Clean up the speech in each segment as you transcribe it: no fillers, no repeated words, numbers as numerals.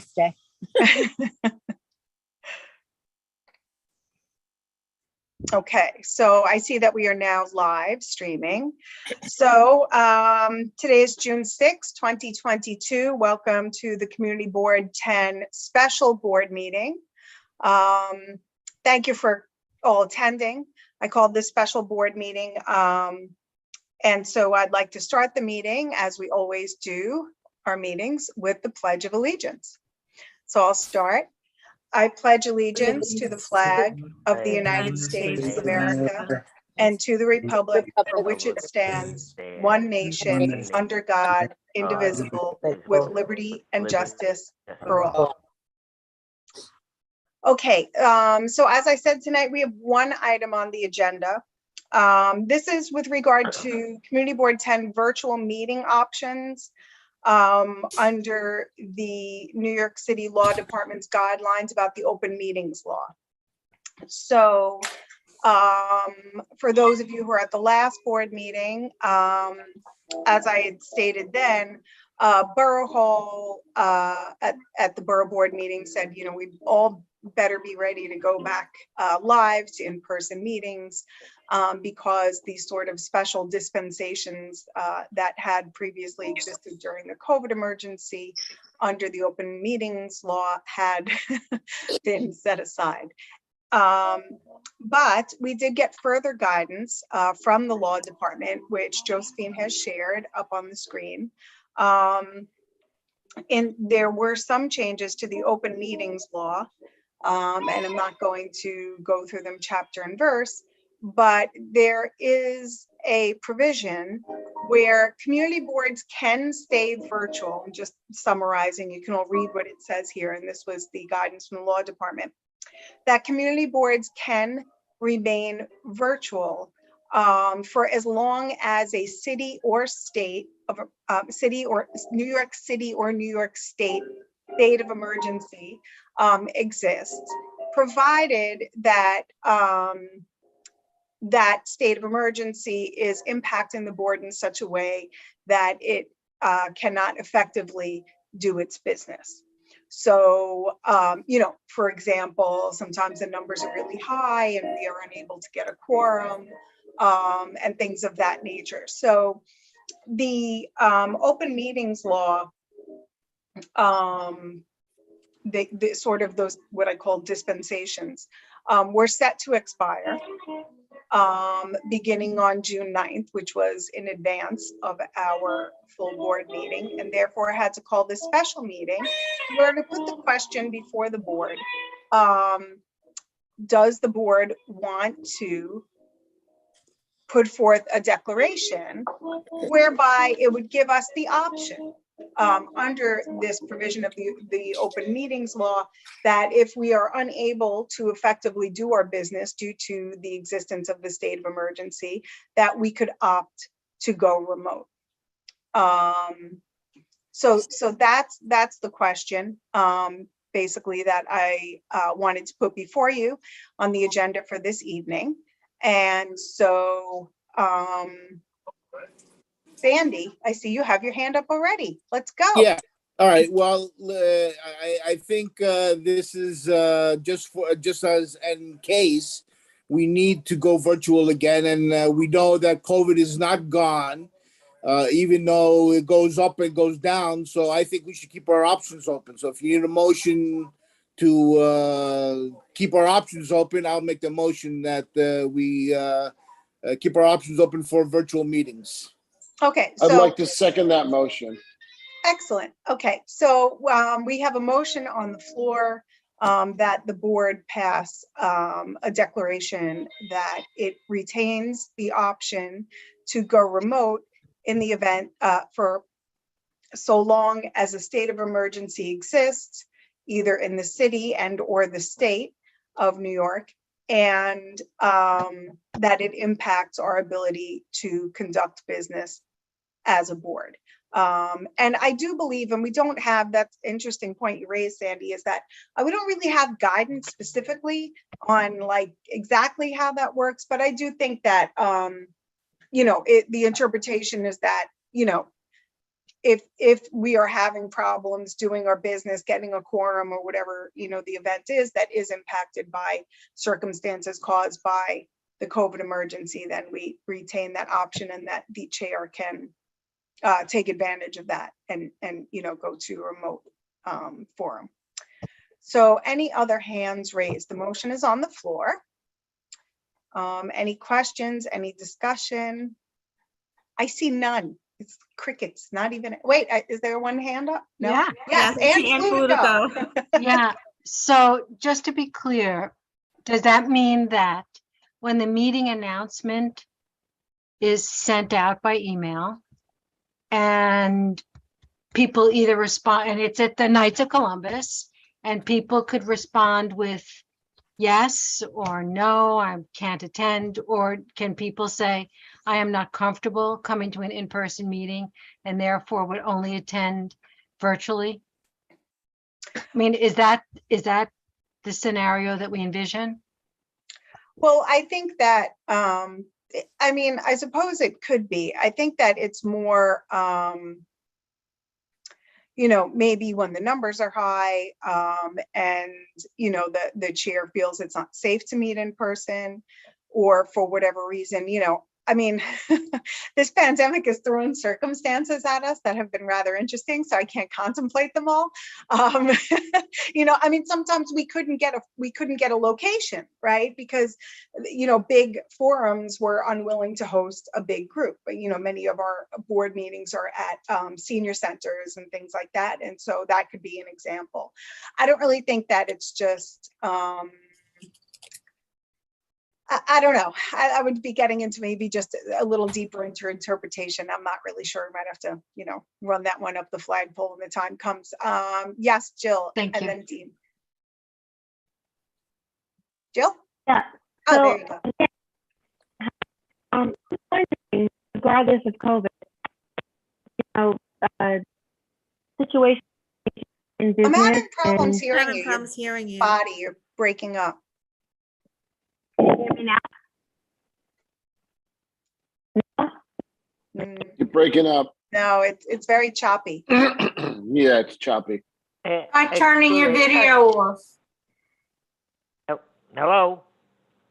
Stay. Okay, so I see that we are now live streaming. So today is June 6, 2022. Welcome to the Community Board 10 special board meeting. Thank you for all attending. I called this special board meeting. And so I'd like to start the meeting, as we always do our meetings, with the Pledge of Allegiance. So I'll start. I pledge allegiance to the flag of the United States of America and to the republic for which it stands, one nation, under God, indivisible, with liberty and justice for all. Okay, so as I said tonight, we have one item on the agenda. This is with regard to Community Board 10 virtual meeting options. Under the New York City Law Department's guidelines about the open meetings law. So for those of you who are at the last board meeting, as I had stated then, Borough Hall at the Borough Board meeting said, you know, we all better be ready to go back live to in-person meetings because these sort of special dispensations that had previously existed during the COVID emergency under the open meetings law had been set aside. But we did get further guidance from the law department, which Josephine has shared up on the screen. And there were some changes to the open meetings law. And I'm not going to go through them chapter and verse, but there is a provision where community boards can stay virtual. I'm just summarizing, you can all read what it says here, and this was the guidance from the law department, that community boards can remain virtual for as long as a city or state of city or New York City or New York State state of emergency exists, provided that that state of emergency is impacting the board in such a way that it cannot effectively do its business. So, you know, for example, sometimes the numbers are really high and we are unable to get a quorum and things of that nature. So the open meetings law, the sort of those, what I call dispensations, were set to expire beginning on June 9th, which was in advance of our full board meeting, and therefore I had to call this special meeting in order to put the question before the board. Does the board want to put forth a declaration whereby it would give us the option under this provision of the open meetings law, that if we are unable to effectively do our business due to the existence of the state of emergency, that we could opt to go remote. So that's the question, basically, that I wanted to put before you on the agenda for this evening. And so, Sandy, I see you have your hand up already. Let's go. Yeah. All right. Well, I think this is just as in case we need to go virtual again, and we know that COVID is not gone, even though it goes up and goes down. So I think we should keep our options open. So if you need a motion to keep our options open, I'll make the motion that we keep our options open for virtual meetings. Okay, I'd so like to second that motion. excellent. Okay, so we have a motion on the floor that the board pass a declaration that it retains the option to go remote in the event for so long as a state of emergency exists, either in the city and or the state of New York, and that it impacts our ability to conduct business as a board. And I do believe, and we don't have, that's interesting point you raised, Sandy, is that we don't really have guidance specifically on like exactly how that works, but I do think that, you know, the interpretation is that, you know, if we are having problems doing our business, getting a quorum or whatever, the event is that is impacted by circumstances caused by the COVID emergency, then we retain that option, and that the chair can take advantage of that and go to a remote forum. So any other hands raised? The motion is on the floor. Any questions, any discussion? I see none. It's crickets, not even, wait, is there one hand up? No? Yeah. Yes, Ann Flutico. Yeah, so just to be clear, does that mean that when the meeting announcement is sent out by email and people either respond, and it's at the Knights of Columbus, and people could respond with yes or no, I can't attend, or can people say, I am not comfortable coming to an in-person meeting and therefore would only attend virtually? I mean, is that the scenario that we envision? Well, I think that, I suppose it could be. I think that it's more, maybe when the numbers are high, and, the chair feels it's not safe to meet in person, or for whatever reason, this pandemic has thrown circumstances at us that have been rather interesting, so I can't contemplate them all. Sometimes we couldn't get a location, right? Because, big forums were unwilling to host a big group. But, many of our board meetings are at senior centers and things like that. And so that could be an example. I don't really think that it's just, I don't know. I would be getting into maybe just a little deeper into interpretation. I'm not really sure. I might have to, run that one up the flagpole when the time comes. Yes, Jill. Thank and you. Then Dean. Jill? Yeah. Oh, So, there you go. regardless of COVID, situation in business. I'm having problems and- hearing Having you. problems hearing you. Your body, you're breaking up. Can you hear me now? Mm, You're breaking up. No, it's very choppy. Yeah, it's choppy. Try turning your video off. Hello?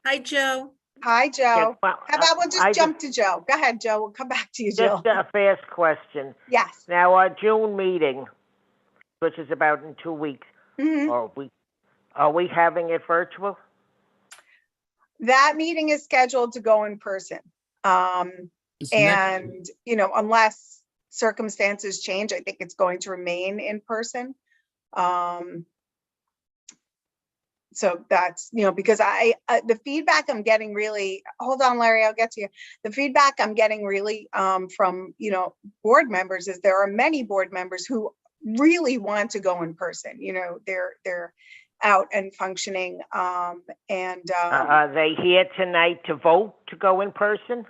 Hi, Joe. Hi, Joe. Yeah, well, How about we'll I just jump to Joe? Go ahead, Joe. We'll come back to you, Jill. Just a fast question. Yes. Now, our June meeting, which is about in 2 weeks, Mhm. are we having it virtual? That meeting is scheduled to go in person. And, unless circumstances change, I think it's going to remain in person. So that's, because the feedback I'm getting really, hold on, Larry, I'll get to you. The feedback I'm getting really from, board members is there are many board members who really want to go in person. They're out and functioning. Are they here tonight to vote to go in person?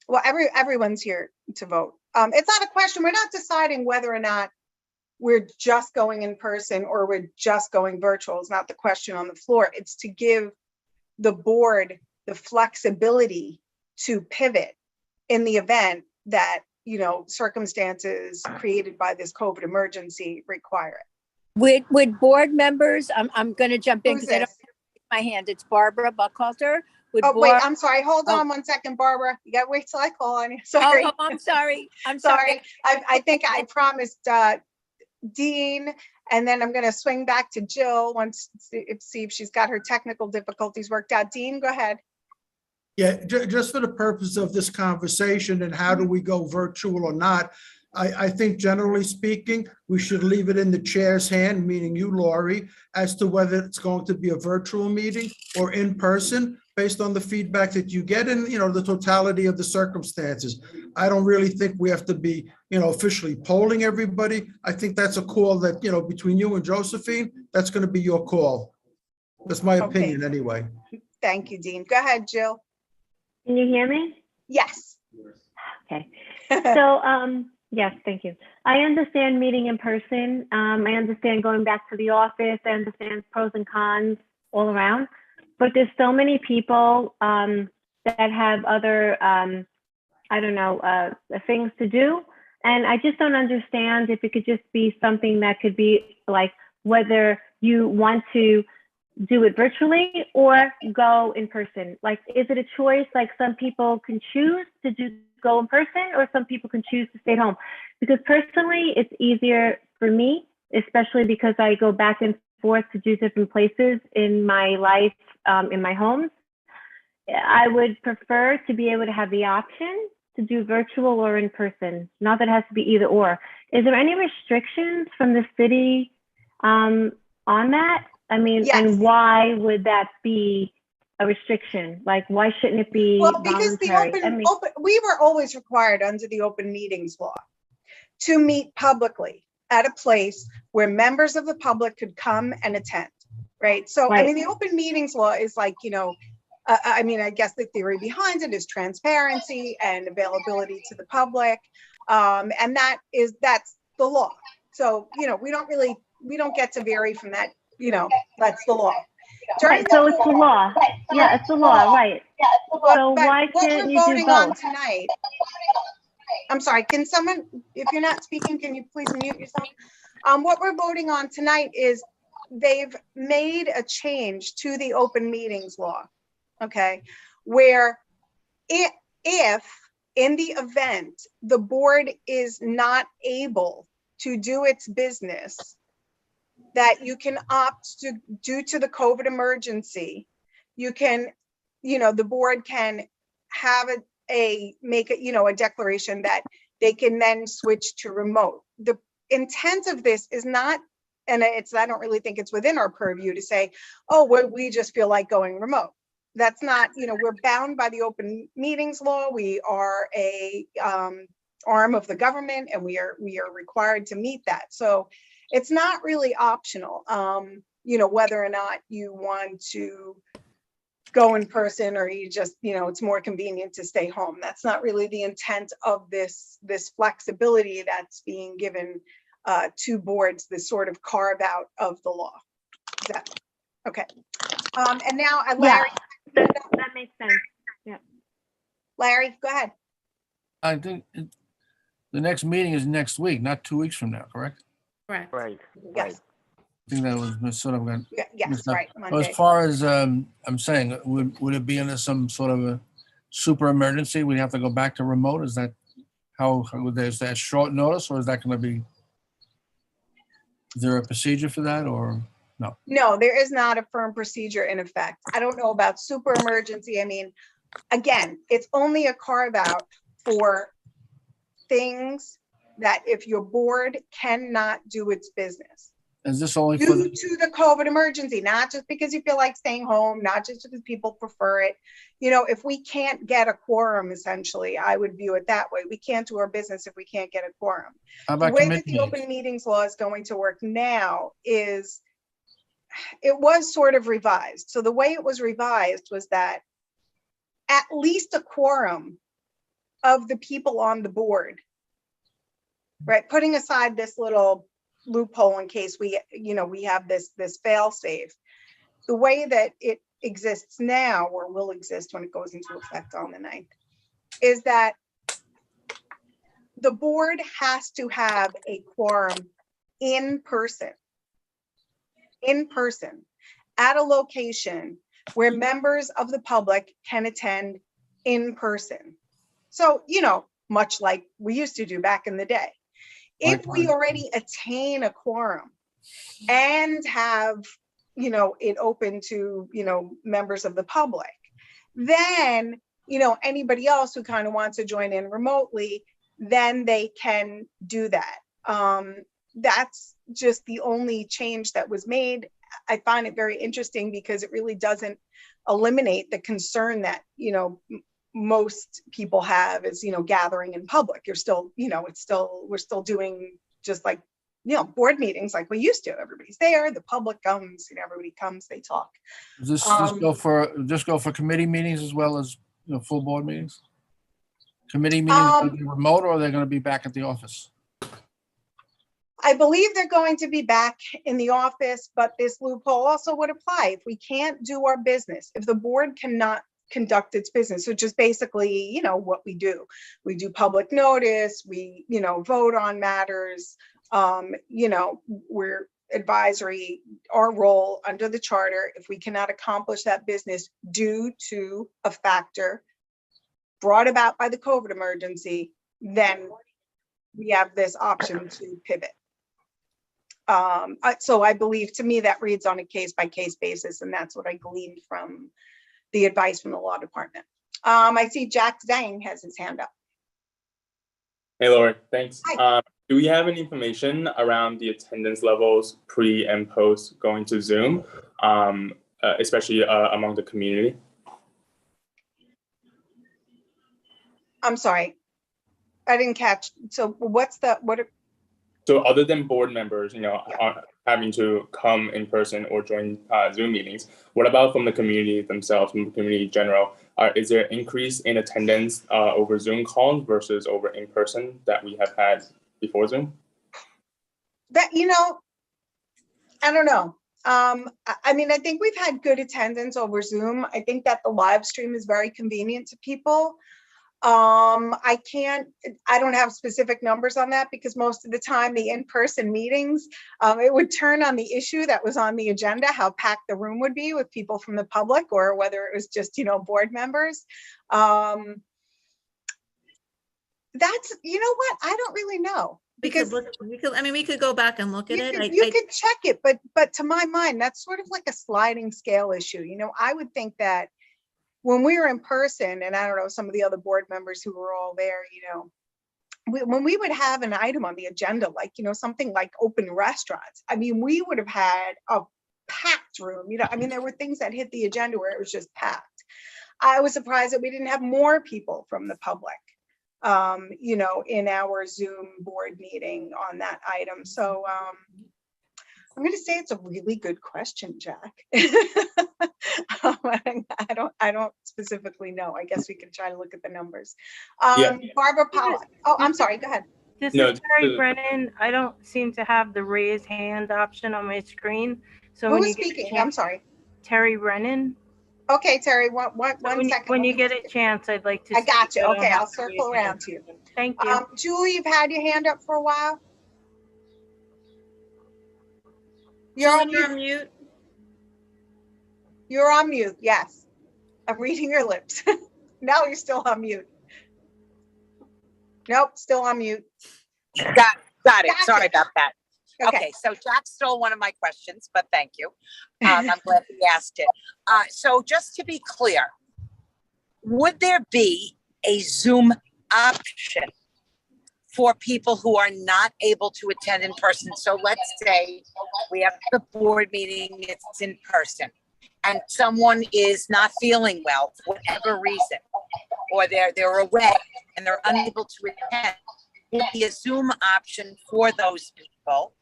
Well, everyone's here to vote. It's not a question. We're not deciding whether or not we're just going in person or we're just going virtual. It's not the question on the floor. It's to give the board the flexibility to pivot in the event that, circumstances created by this COVID emergency require it. Would board members, I'm going to jump in Who's because I don't this? have my hand. It's Barbara Buckhalter. Would Oh, wait, board- I'm sorry. Hold Oh. on 1 second, Barbara. You gotta wait till I call on you. Sorry. Oh, I'm sorry. I'm Sorry. sorry. I think I promised Dean, and then I'm going to swing back to Jill once, see if she's got her technical difficulties worked out. Dean, go ahead. Yeah, just for the purpose of this conversation and how do we go virtual or not, I think generally speaking, we should leave it in the chair's hand, meaning you, Laurie, as to whether it's going to be a virtual meeting or in person, based on the feedback that you get and, the totality of the circumstances. I don't really think we have to be, officially polling everybody. I think that's a call that, between you and Josephine, that's going to be your call. That's my Okay. opinion anyway. Thank you, Dean. Go ahead, Jill. Can you hear me? Yes. Okay. So, yes, thank you. I understand meeting in person. I understand going back to the office. I understand pros and cons all around. But there's so many people that have other, things to do. And I just don't understand if it could just be something that could be like whether you want to do it virtually or go in person. Like, is it a choice? Like some people can choose to go in person or some people can choose to stay at home. Because personally, it's easier for me, especially because I go back and forth to do different places in my life, in my homes. I would prefer to be able to have the option to do virtual or in person. Not that it has to be either or. Is there any restrictions from the city on that? I mean, Yes. and why would that be a restriction? Like, why shouldn't it be Well, because voluntary? we were always required under the open meetings law to meet publicly at a place where members of the public could come and attend, right? So, I Right. mean, the open meetings law is like, I mean, I guess the theory behind it is transparency and availability to the public. And that's the law. So, we don't get to vary from that, that's the law. Right, so it's the law. Yeah, it's the law, right. So why can't you do both? Tonight, I'm sorry, can someone, if you're not speaking, can you please mute yourself? What we're voting on tonight is they've made a change to the open meetings law, okay? Where if in the event the board is not able to do its business, that you can opt to, due to the COVID emergency, you can, the board can have make a declaration that they can then switch to remote. The intent of this is not, and I don't really think it's within our purview to say, oh, we just feel like going remote. That's not, we're bound by the open meetings law. We are a arm of the government and we are required to meet that. So it's not really optional, whether or not you want to go in person or you just, it's more convenient to stay home. That's not really the intent of this flexibility that's being given to boards, this sort of carve out of the law. Is that okay? And now, Larry. Yeah, that makes sense. Yeah. Larry, go ahead. I think the next meeting is next week, not 2 weeks from now, correct? Correct. Right. Yes. I think that was sort of. Yes, right. Monday. As far as I'm saying, would it be under some sort of a super emergency? We'd have to go back to remote? Is that is that short notice or is that going to be, is there a procedure for that or no? No, there is not a firm procedure in effect. I don't know about super emergency. I mean, again, it's only a carve out for things that if your board cannot do its business. Is this only for Due to the COVID emergency, not just because you feel like staying home, not just because people prefer it. If we can't get a quorum, essentially, I would view it that way. We can't do our business if we can't get a quorum. How The about way that the open meetings law is going to work now is, it was sort of revised. So the way it was revised was that at least a quorum of the people on the board, right? Putting aside this little loophole in case we have this fail safe. The way that it exists now, or will exist when it goes into effect on the 9th, is that the board has to have a quorum in person at a location where members of the public can attend in person. So, much like we used to do back in the day. If we already attain a quorum and have, it open to, members of the public, then, anybody else who kind of wants to join in remotely, then they can do that. That's just the only change that was made. I find it very interesting because it really doesn't eliminate the concern that, most people have is, gathering in public. You're still, we're still doing just like, board meetings like we used to. Everybody's there, the public comes, everybody comes, they talk. Does this just go for committee meetings as well as, full board meetings? Committee meetings are going to be remote or are they going to be back at the office? I believe they're going to be back in the office, but this loophole also would apply. If we can't do our business, if the board cannot conduct its business, which is basically, you know, what we do. We do public notice, we, you know, vote on matters, you know, we're advisory, our role under the charter, if we cannot accomplish that business due to a factor brought about by the COVID emergency, then we have this option to pivot. So I believe, to me, that reads on a case-by-case basis, and that's what I gleaned from the advice from the law department. I see Jack Zhang has his hand up. Hey, Lori, thanks. Hi. Do we have any information around the attendance levels pre and post going to Zoom, especially among the community? I'm sorry, I didn't catch. So what's the, what are, So other than board members, you know, having to come in person or join Zoom meetings, what about from the community themselves, from the community in general? Is there increase in attendance over Zoom calls versus over in person that we have had before Zoom? that, you know, I don't know. I mean, I think we've had good attendance over Zoom. I think that the live stream is very convenient to people. I don't have specific numbers on that, because most of the time the in-person meetings, it would turn on the issue that was on the agenda, how packed the room would be with people from the public, or whether it was just, you know, board members. That's, you know what, I don't really know. Because we could go back and look at it. You could check it, but to my mind, that's sort of like a sliding scale issue. You know, I would think that when we were in person, and I don't know, some of the other board members who were all there, you know, when we would have an item on the agenda, like, you know, something like open restaurants, I mean, we would have had a packed room, you know, I mean, there were things that hit the agenda where it was just packed. I was surprised that we didn't have more people from the public, you know, in our Zoom board meeting on that item. So I'm going to say it's a really good question, Jack. I don't specifically know. I guess we can try to look at the numbers. Barbara Pollock. Oh, I'm sorry. Go ahead. This is Terry Brennan. I don't seem to have the raise hand option on my screen. So who is speaking? I'm sorry. Terry Brennan. Okay, Terry. One second. When you get a chance, I'd like to. I got you. Okay, I'll circle around to you. Thank you. Julie, you've had your hand up for a while. You're on mute. You're on mute. Yes, I'm reading your lips. Now you're still on mute. Nope, still on mute. Got it. Gotcha. Sorry about that. Okay, so Jack stole one of my questions, but thank you. I'm glad he asked it. So just to be clear, would there be a Zoom option for people who are not able to attend in person? So let's say we have the board meeting, it's in person, and someone is not feeling well for whatever reason, or they're away and they're unable to attend. Would be a Zoom option for those people.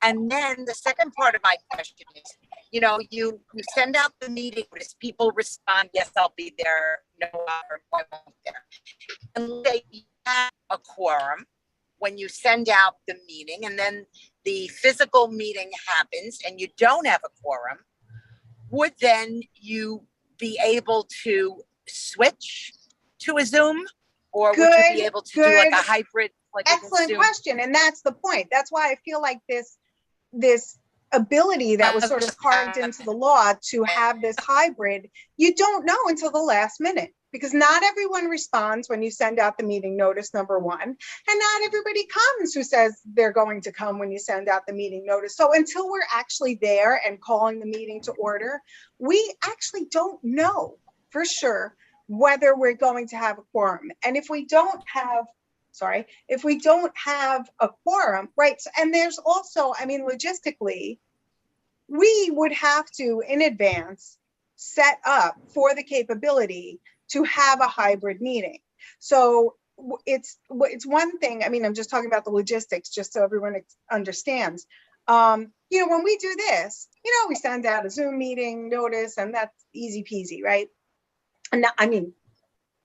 And then the second part of my question is, you know, you send out the meeting notice, people respond, yes, I'll be there, no, I won't be there. And they have a quorum when you send out the meeting, and then the physical meeting happens and you don't have a quorum, would then you be able to switch to a Zoom, or would you be able to do like a hybrid? Like excellent question, and that's the point. That's why I feel like this ability that was sort of carved into the law to have this hybrid, you don't know until the last minute, because not everyone responds when you send out the meeting notice, number one, and not everybody comes who says they're going to come when you send out the meeting notice. So until we're actually there and calling the meeting to order, we actually don't know for sure whether we're going to have a quorum. And if we don't have a quorum, right? And there's also, I mean, logistically, we would have to, in advance, set up for the capability to have a hybrid meeting. So it's one thing, I mean, I'm just talking about the logistics, just so everyone understands. You know, when we do this, you know, we send out a Zoom meeting notice and that's easy peasy, right? And I mean,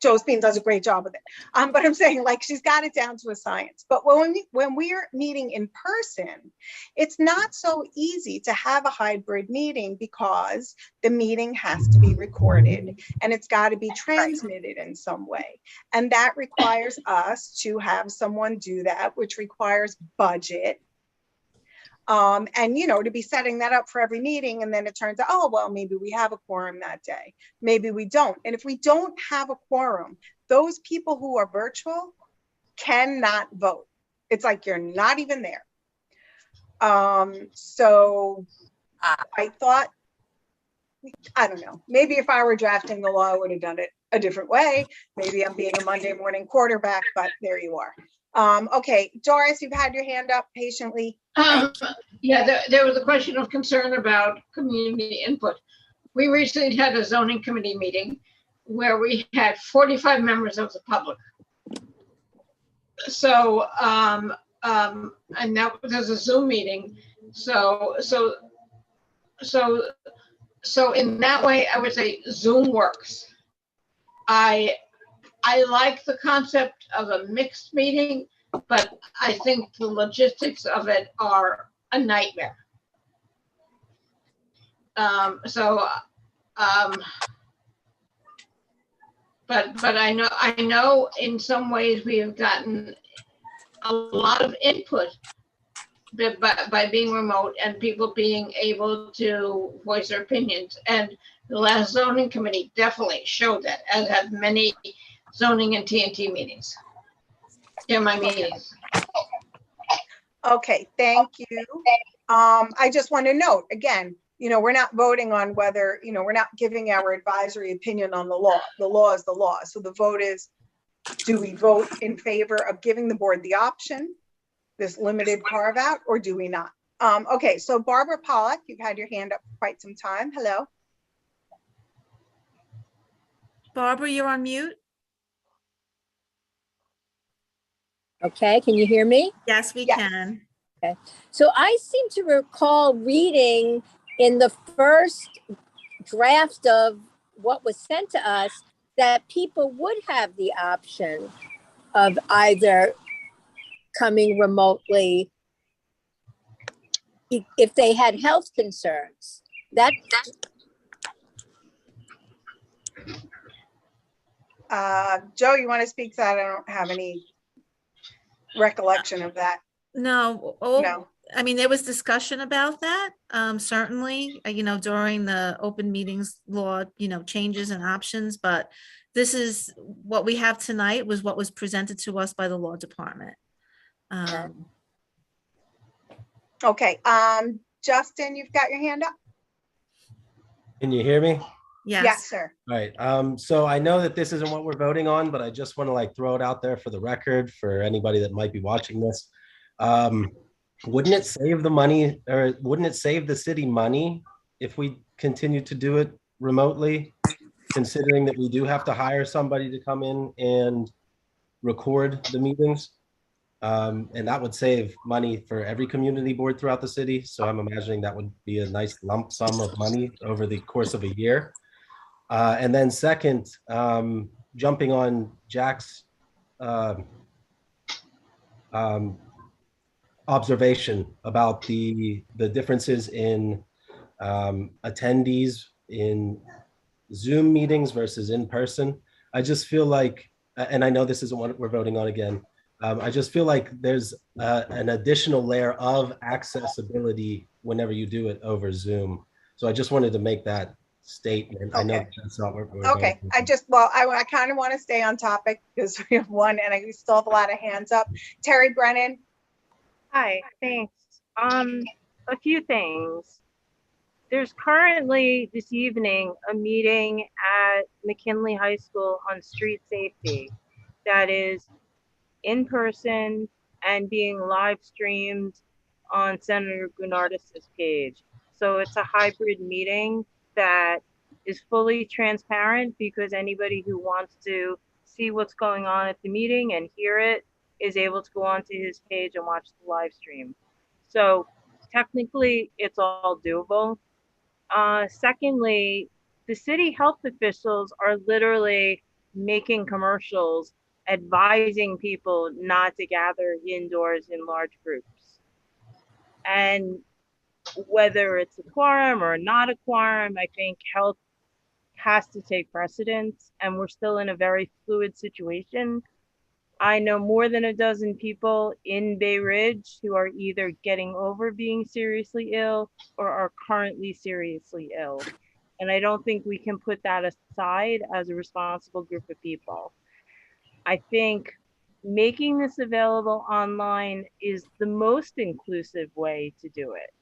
Josephine does a great job with it. But I'm saying, like, she's got it down to a science. But when we're meeting in person, it's not so easy to have a hybrid meeting because the meeting has to be recorded and it's got to be transmitted in some way. And that requires us to have someone do that, which requires budget. And, you know, to be setting that up for every meeting, and then it turns out, oh, well, maybe we have a quorum that day. Maybe we don't. And if we don't have a quorum, those people who are virtual cannot vote. It's like you're not even there. So I thought, I don't know, maybe if I were drafting the law, I would have done it a different way. Maybe I'm being a Monday morning quarterback, but there you are. Okay, Doris, you've had your hand up patiently. Yeah, there was a question of concern about community input. We recently had a zoning committee meeting where we had 45 members of the public. So, and that was a Zoom meeting. So in that way, I would say Zoom works. I like the concept of a mixed meeting, but I think the logistics of it are a nightmare. But I know in some ways we have gotten a lot of input by being remote and people being able to voice their opinions. And the last zoning committee definitely showed that, as have many zoning and TNT meetings. Yeah, my meetings. Okay, thank you. I just want to note again, you know, we're not voting on whether, you know, we're not giving our advisory opinion on the law. The law is the law. So the vote is, do we vote in favor of giving the board the option, this limited carve out, or do we not? Okay, so Barbara Pollock, you've had your hand up for quite some time. Hello. Barbara, you're on mute. Okay, can you hear me? Yes, we can. Okay, so I seem to recall reading in the first draft of what was sent to us that people would have the option of either coming remotely if they had health concerns. Joe, you want to speak to that? I don't have any recollection of that. No. No. I mean, there was discussion about that, certainly, you know, during the open meetings law, you know, changes and options, but this is what we have tonight was what was presented to us by the law department. Okay, Justin, you've got your hand up? Can you hear me? Yes, sir. All right. So I know that this isn't what we're voting on, but I just want to like throw it out there for the record for anybody that might be watching this. Wouldn't it save the money, or wouldn't it save the city money if we continue to do it remotely, considering that we do have to hire somebody to come in and record the meetings? And that would save money for every community board throughout the city. So I'm imagining that would be a nice lump sum of money over the course of a year. And then second, jumping on Jack's observation about the differences in attendees in Zoom meetings versus in person. I just feel like, and I know this isn't what we're voting on again, I just feel like there's an additional layer of accessibility whenever you do it over Zoom. So I just wanted to make that statement. Okay. I know that's not what we're Okay, I kind of want to stay on topic because we have one and we still have a lot of hands up. Terry Brennan. Hi, thanks. A few things. There's currently this evening a meeting at McKinley High School on street safety that is in person and being live streamed on Senator Gurnardis's page. So it's a hybrid meeting that is fully transparent because anybody who wants to see what's going on at the meeting and hear it is able to go onto his page and watch the live stream. So technically it's all doable. Secondly, the city health officials are literally making commercials advising people not to gather indoors in large groups. And whether it's a quorum or not a quorum, I think health has to take precedence, and we're still in a very fluid situation. I know more than a dozen people in Bay Ridge who are either getting over being seriously ill or are currently seriously ill. And I don't think we can put that aside as a responsible group of people. I think making this available online is the most inclusive way to do it.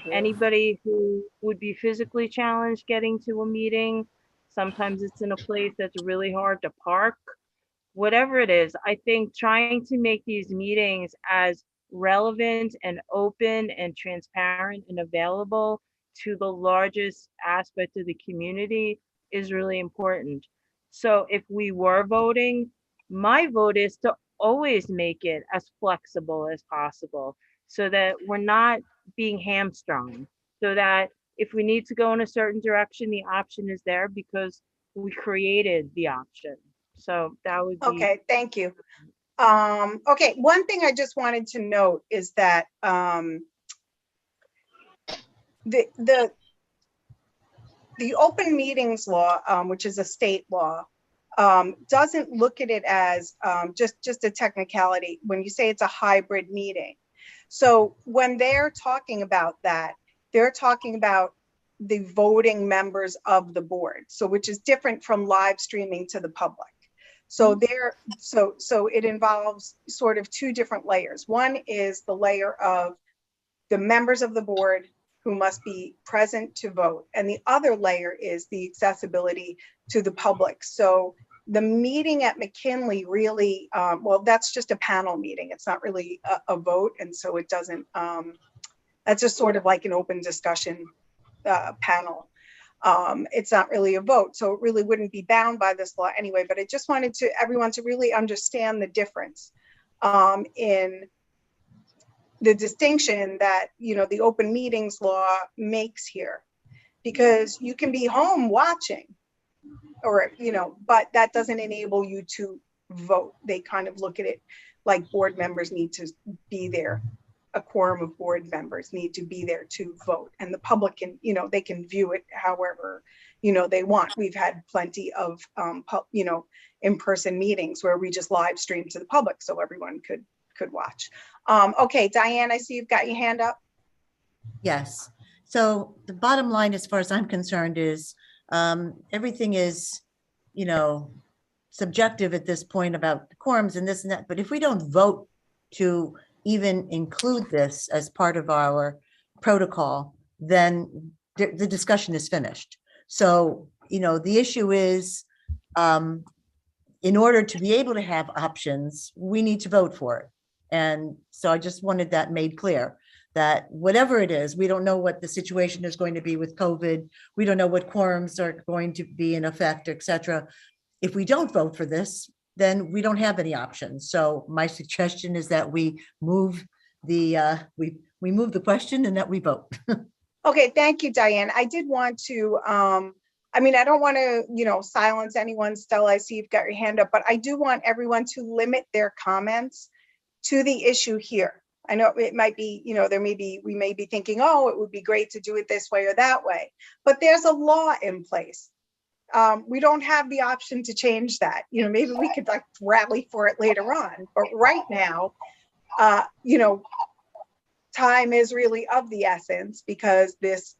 Anybody who would be physically challenged getting to a meeting, sometimes it's in a place that's really hard to park, whatever it is, I think trying to make these meetings as relevant and open and transparent and available to the largest aspect of the community is really important. So if we were voting, my vote is to always make it as flexible as possible so that we're not being hamstrung, so that if we need to go in a certain direction, the option is there because we created the option. So that would be. Okay, thank you. Okay, one thing I just wanted to note is that the open meetings law, which is a state law, doesn't look at it as just a technicality when you say it's a hybrid meeting. So when they're talking about that, they're talking about the voting members of the board, so which is different from live streaming to the public. So so it involves sort of two different layers. One is the layer of the members of the board who must be present to vote. And the other layer is the accessibility to the public. So the meeting at McKinley really, well, that's just a panel meeting. It's not really a vote. And so it doesn't, that's just sort of like an open discussion panel. It's not really a vote, so it really wouldn't be bound by this law anyway, but I just wanted everyone to really understand the difference in the distinction that, you know, the open meetings law makes here, because you can be home watching or, you know, but that doesn't enable you to vote. They kind of look at it like board members need to be there. A quorum of board members need to be there to vote, and the public can, you know, they can view it however, you know, they want. We've had plenty of, you know, in-person meetings where we just live stream to the public so everyone could watch. Okay, Diane, I see you've got your hand up. Yes. So the bottom line, as far as I'm concerned, is everything is, you know, subjective at this point about quorums and this and that. But if we don't vote to even include this as part of our protocol, then the discussion is finished. So, you know, the issue is, in order to be able to have options, we need to vote for it. And so I just wanted that made clear, that whatever it is, we don't know what the situation is going to be with COVID. We don't know what quorums are going to be in effect, et cetera. If we don't vote for this, then we don't have any options. So my suggestion is that we move the we move the question and that we vote. Okay, thank you, Diane. I did want to, I mean, I don't want to, you know, silence anyone. Stella, I see you've got your hand up, but I do want everyone to limit their comments to the issue here. I know it might be, you know, we may be thinking, oh, it would be great to do it this way or that way, but there's a law in place. We don't have the option to change that. You know, maybe we could like rally for it later on, but right now, you know, time is really of the essence because this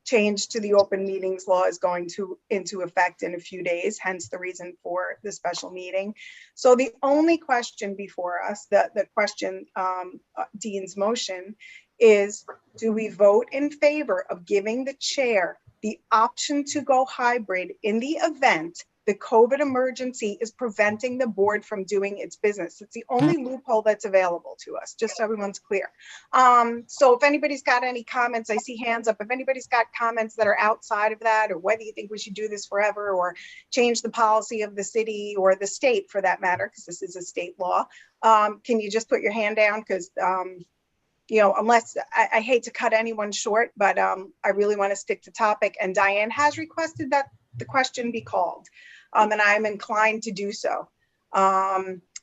change to the open meetings law is going into effect in a few days, hence the reason for the special meeting. So the only question before us, the question, Dean's motion, is do we vote in favor of giving the chair the option to go hybrid in the event the COVID emergency is preventing the board from doing its business? It's the only loophole that's available to us, just so everyone's clear. So if anybody's got any comments, I see hands up. If anybody's got comments that are outside of that, or whether you think we should do this forever or change the policy of the city or the state for that matter, because this is a state law, can you just put your hand down? Because you know, unless I hate to cut anyone short, but I really want to stick to topic. And Diane has requested that the question be called. and I'm inclined to do so.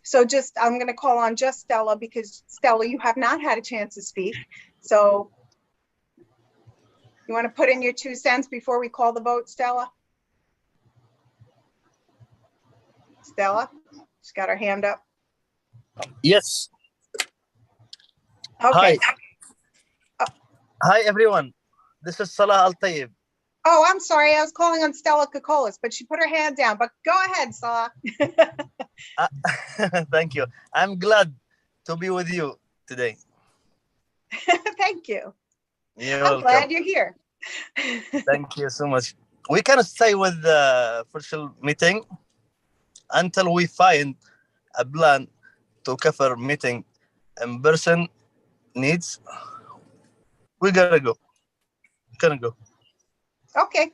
So just, I'm going to call on just Stella, because Stella, you have not had a chance to speak. So you want to put in your 2 cents before we call the vote, Stella? Stella, she's got her hand up. Yes. Okay. Hi, everyone. This is Salah Al-Tayyib. Oh, I'm sorry. I was calling on Stella Kokolis, but she put her hand down. But go ahead, Salah. Thank you. I'm glad to be with you today. Thank you. You're I'm welcome. glad you're here. Thank you so much. We can stay with the virtual meeting until we find a plan to cover meeting in person needs. We gotta go. Go. Okay.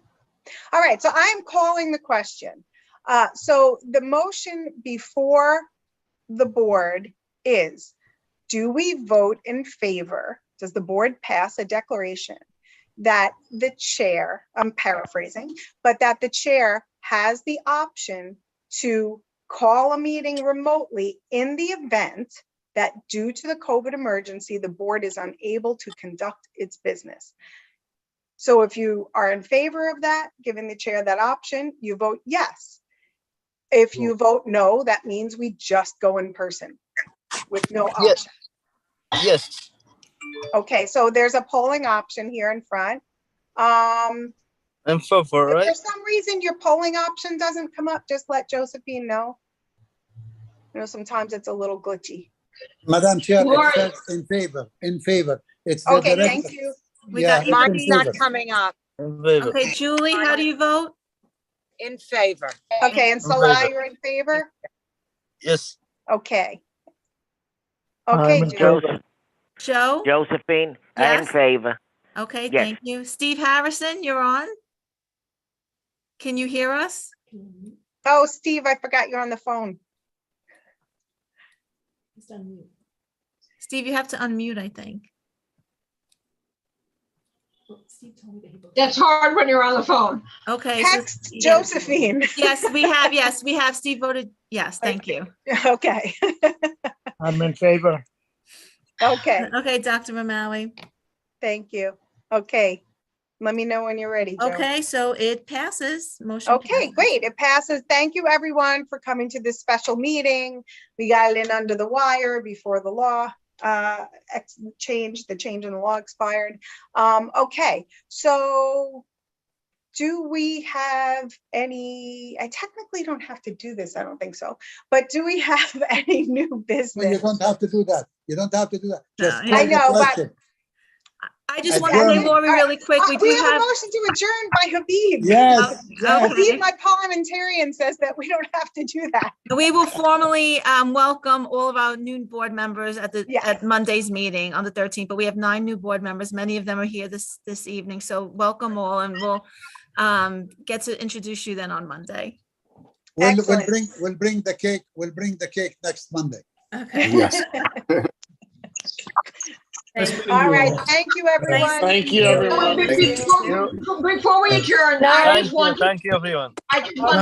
All right. So I'm calling the question. So the motion before the board is, do we vote in favor? Does the board pass a declaration that the chair, I'm paraphrasing, but that the chair has the option to call a meeting remotely in the event that due to the COVID emergency, the board is unable to conduct its business? So if you are in favor of that, giving the chair that option, you vote yes. If you vote no, that means we just go in person with no option. Yes. Okay, so there's a polling option here in front. In favor, If right? for some reason your polling option doesn't come up, just let Josephine know. You know, sometimes it's a little glitchy. Madam Chair, Lori. it says in favor, in favor. It's the Okay, direct- thank you. We Yeah, got it's in Mine's not favor. coming up. In favor. Okay, Julie, how do you vote? In favor. Okay, and Salah, you're in favor? Yes. Okay. Okay, Julie. Joe? Josephine, I'm in Yes. favor. Okay, Yes. thank you. Steve Harrison, you're on. Can you hear us? Oh, Steve, I forgot you're on the phone. Steve, you have to unmute, I think. That's hard when you're on the phone. Okay. Text Josephine. Yes, we have. Steve voted yes, thank you. Okay. I'm in favor. Okay, Okay, Dr. Mamawi. thank you. Okay, let me know when you're ready, Joe. Okay, so it passes. Motion. Okay, passes. great. It passes. Thank you, everyone, for coming to this special meeting. We got it in under the wire before the law the change in the law expired. Okay, so do we have any, I technically don't have to do this, I don't think so, but do we have any new No, you business? don't have to do that. You don't have to do that. Just No, call I the know, but question. I just Adjourn. want to say, Lori, really quick, we We do have a have. motion to adjourn by Habib. Yes, yes. Okay. Habib, my parliamentarian, says that we don't have to do that. We will formally welcome all of our new board members at Yes. Monday's meeting on the 13th, but we have 9 new board members. Many of them are here this evening, so welcome all, and we'll get to introduce you then on Monday. We'll Excellent. bring the cake. We'll bring the cake next Monday. Okay. Yes. All right, thank you, everyone. Thank you, everyone. Before we adjourn, I just want to Thank you, everyone. I just want